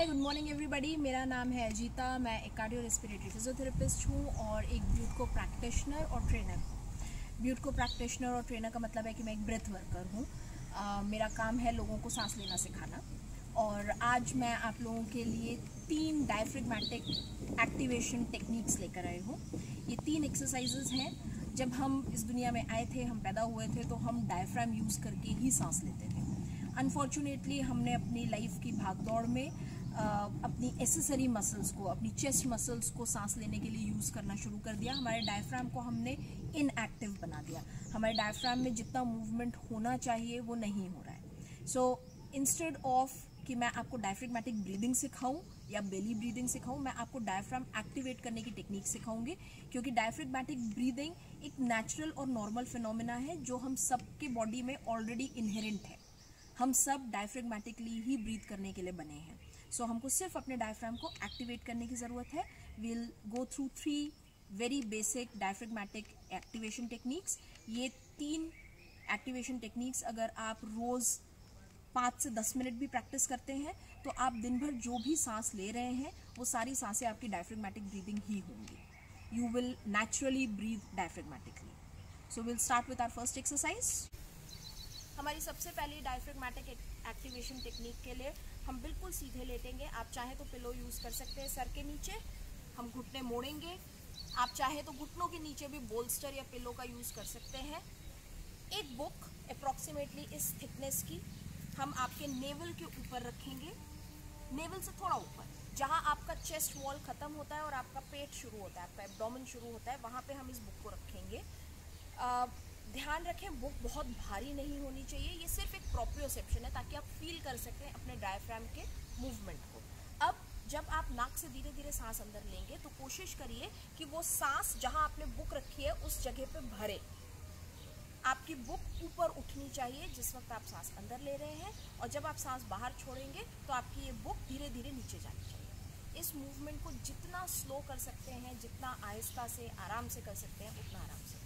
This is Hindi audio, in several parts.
हाय, गुड मॉर्निंग एवरीबॉडी। मेरा नाम है अजीता। मैं एक कार्डियो रेस्पिरेटरी फिजियोथेरेपिस्ट हूँ और एक ब्यूटको प्रैक्टिशनर और ट्रेनर हूँ। ब्यूटको प्रैक्टिशनर और ट्रेनर का मतलब है कि मैं एक ब्रेथ वर्कर हूँ। मेरा काम है लोगों को सांस लेना सिखाना। और आज मैं आप लोगों के लिए 3 डायफ्रेगमेटिक एक्टिवेशन टेक्निक्स लेकर आई हूँ। ये 3 एक्सरसाइजेज हैं। जब हम इस दुनिया में आए थे, हम पैदा हुए थे, तो हम डायफ्राम यूज़ करके ही सांस लेते थे। अनफॉर्चुनेटली हमने अपनी लाइफ की भागदौड़ में अपनी एसेसरी मसल्स को, अपनी चेस्ट मसल्स को सांस लेने के लिए यूज़ करना शुरू कर दिया। हमारे डायफ्राम को हमने इनएक्टिव बना दिया। हमारे डायफ्राम में जितना मूवमेंट होना चाहिए वो नहीं हो रहा है। सो इंस्टेड ऑफ कि मैं आपको डायफ्रेगमेटिक ब्रीदिंग सिखाऊं या बेली ब्रीदिंग सिखाऊं, मैं आपको डायफ्राम एक्टिवेट करने की टेक्निक सिखाऊंगी। क्योंकि डायफ्रेगमेटिक ब्रीदिंग एक नेचुरल और नॉर्मल फिनोमिना है जो हम सबके बॉडी में ऑलरेडी इनहेरेंट है। हम सब डायफ्रेगमेटिकली ही ब्रीथ करने के लिए बने हैं। सो हमको सिर्फ अपने डायफ्राम को एक्टिवेट करने की ज़रूरत है। We'll go through 3 very basic diaphragmatic activation techniques. ये 3 एक्टिवेशन टेक्निक्स अगर आप रोज़ 5 से 10 मिनट भी प्रैक्टिस करते हैं तो आप दिन भर जो भी सांस ले रहे हैं वो सारी सांसें आपकी डायफ्रेगमेटिक ब्रीदिंग ही होंगी। You will naturally breathe diaphragmatically. So will start with our first exercise. हमारी सबसे पहली डायफ्रेगमेटिक एक्टिवेशन टेक्निक के लिए हम बिल्कुल सीधे लेटेंगे। आप चाहे तो पिलो यूज़ कर सकते हैं सर के नीचे। हम घुटने मोड़ेंगे। आप चाहे तो घुटनों के नीचे भी बोल्स्टर या पिलो का यूज़ कर सकते हैं। एक बुक अप्रॉक्सीमेटली इस थिकनेस की हम आपके नेवल के ऊपर रखेंगे, नेवल से थोड़ा ऊपर, जहां आपका चेस्ट वॉल खत्म होता है और आपका पेट शुरू होता है, आपका एब्डोमेन शुरू होता है, वहां पे हम इस बुक को रखेंगे। ध्यान रखें, बुक बहुत भारी नहीं होनी चाहिए। ये सिर्फ एक प्रोप्रियोसेप्शन है ताकि आप फील कर सकें अपने डायफ्राम के मूवमेंट को। अब जब आप नाक से धीरे धीरे सांस अंदर लेंगे तो कोशिश करिए कि वो सांस जहां आपने बुक रखी है उस जगह पे भरे। आपकी बुक ऊपर उठनी चाहिए जिस वक्त आप सांस अंदर ले रहे हैं, और जब आप सांस बाहर छोड़ेंगे तो आपकी ये बुक धीरे धीरे नीचे जानी चाहिए। इस मूवमेंट को जितना स्लो कर सकते हैं, जितना आहिस्ता से आराम से कर सकते हैं, उतना आराम से करें।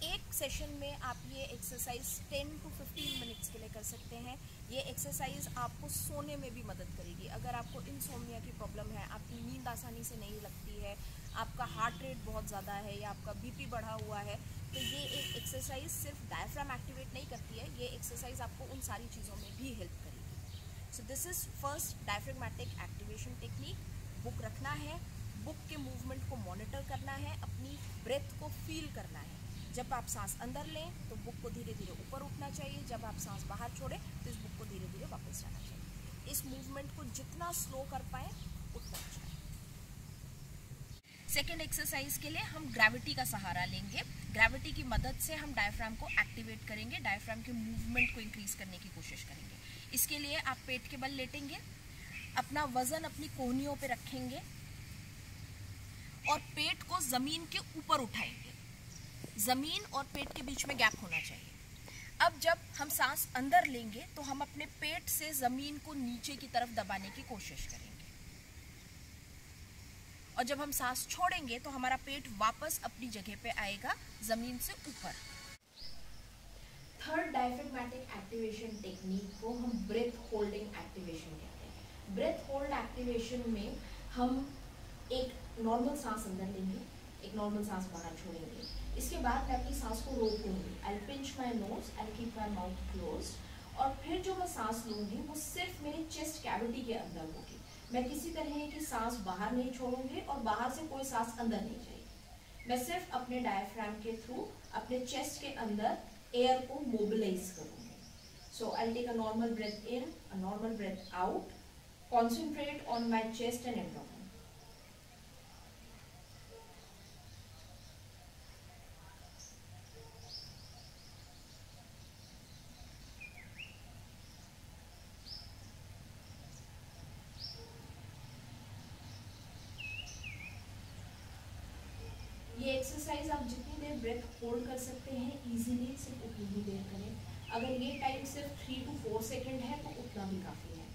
एक सेशन में आप ये एक्सरसाइज 10 to 15 मिनट्स के लिए कर सकते हैं। ये एक्सरसाइज आपको सोने में भी मदद करेगी। अगर आपको इंसोम्निया की प्रॉब्लम है, आपकी नींद आसानी से नहीं लगती है, आपका हार्ट रेट बहुत ज़्यादा है या आपका बीपी बढ़ा हुआ है, तो ये एक एक्सरसाइज सिर्फ डायफ्राम एक्टिवेट नहीं करती है, ये एक्सरसाइज आपको उन सारी चीज़ों में भी हेल्प करेगी। So this is first diaphragmatic activation technique. Book रखना है, बुक के मूवमेंट को मॉनिटर करना है, अपनी ब्रेथ को फील करना है। जब आप सांस अंदर लें तो बुक को धीरे धीरे ऊपर उठना चाहिए, जब आप सांस बाहर छोड़ें तो इस बुक को धीरे धीरे वापस जाना चाहिए। इस मूवमेंट को जितना स्लो कर पाए उतना अच्छा है। सेकेंड एक्सरसाइज के लिए हम ग्रेविटी का सहारा लेंगे। ग्रेविटी की मदद से हम डायफ्राम को एक्टिवेट करेंगे, डायफ्राम के मूवमेंट को इंक्रीज करने की कोशिश करेंगे। इसके लिए आप पेट के बल लेटेंगे, अपना वजन अपनी कोहनियों पे रखेंगे और पेट को जमीन के ऊपर उठाएंगे। जमीन और पेट के बीच में गैप होना चाहिए। अब जब हम सांस अंदर लेंगे तो हम अपने पेट से जमीन को नीचे की तरफ दबाने की कोशिश करेंगे, और जब हम सांस छोड़ेंगे तो हमारा पेट वापस अपनी जगह पे आएगा, जमीन से ऊपर। थर्ड डायफ्रेगमेटिक एक्टिवेशन टेक्निक को हम ब्रेथ होल्डिंग एक्टिवेशन कहते हैं। ब्रेथ होल्ड एक्टिवेशन में हम एक नॉर्मल सांस अंदर लेंगे, एक नॉर्मल सांस बाहर छोड़ेंगे। इसके बाद मैं अपनी सांस को रोकूंगी। I pinch my nose, I keep my mouth closed, और फिर जो मैं सांस लूंगी वो सिर्फ मेरे चेस्ट कैविटी के अंदर होगी। मैं किसी तरह की सांस बाहर नहीं छोड़ूंगी और बाहर से कोई सांस अंदर नहीं जाएगी। मैं सिर्फ अपने डायफ्राम के थ्रू अपने चेस्ट के अंदर एयर को मोबिलाइज करूंगी। So I take a normal breath in, a normal breath out, concentrate on my chest and abdomen. ये एक्सरसाइज आप जितनी देर ब्रेथ होल्ड कर सकते हैं इजीली, सिर्फ उतनी ही देर करें। अगर ये टाइम सिर्फ 3 to 4 सेकेंड है तो उतना भी काफ़ी है।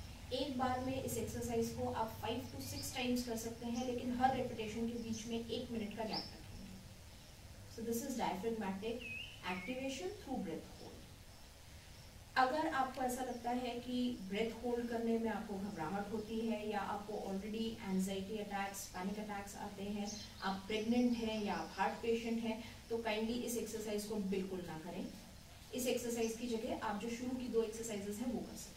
एक बार में इस एक्सरसाइज को आप 5 to 6 टाइम्स कर सकते हैं, लेकिन हर रेपिटेशन के बीच में 1 मिनट का गैप रखेंगे। So this is diaphragmatic activation through breath hold. अगर आपको ऐसा लगता है कि ब्रेथ होल्ड करने में आपको घबराहट होती है या आपको already anxiety attacks, panic attacks आते हैं, आप प्रेग्नेंट हैं या आप हार्ट पेशेंट हैं, तो काइंडली इस एक्सरसाइज को बिल्कुल ना करें। इस एक्सरसाइज की जगह आप जो शुरू की 2 एक्सरसाइजेस हैं वो कर सकते हैं।